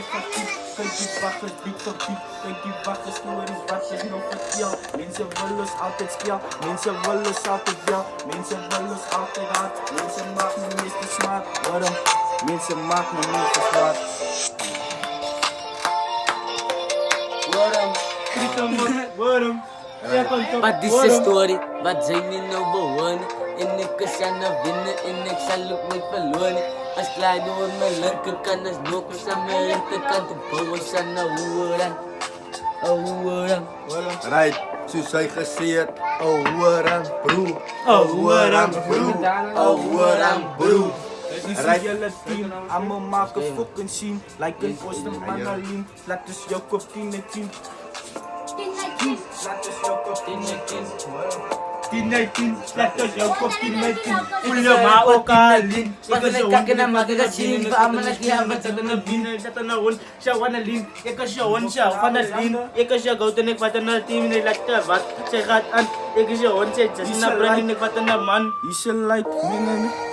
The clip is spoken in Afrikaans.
Kyk die waggers, bied vir bied. Kyk die waggers, stories wat is nou vertel. Mense wil ons altyd speel, mense wil ons altyd wel. Mense wil ons altyd haat, mense maak my meeste smaak. Waarom? Mense maak my meeste smaak. Waarom? Wat is de story? Wat zijn die nou bewonnen? En ik is aan het winnen en ik zal ook nooit verloren. Als klein door mijn linkerkant, als nog eens aan mijn rechterkant. Op bouwen aan de hoeren. Oh hoeren. Right, soos hy gesê het, oh hoorang broer, hoorang broer, oh hoorang broer. Right, julle team, almal maak 'n fucking scene. Like 'n Oosterman alleen, laat ons jou kop 10 en 10. Laat ons jou kop 10 en 10. 10 en 10, laat ons jou kop 10 en 10. Ulo ma ook alleen. Pag nagkaka na magagasin, paama na kiyaman sa tanong Binay sa tanawon, siya wanalin. Ika siya wan siya, wanalin. Ika siya gautan nagpatan na team ni Latka, bat. Siya katan, ika siya wan siya, just na brand nagpatan naman. Isa like, mingan.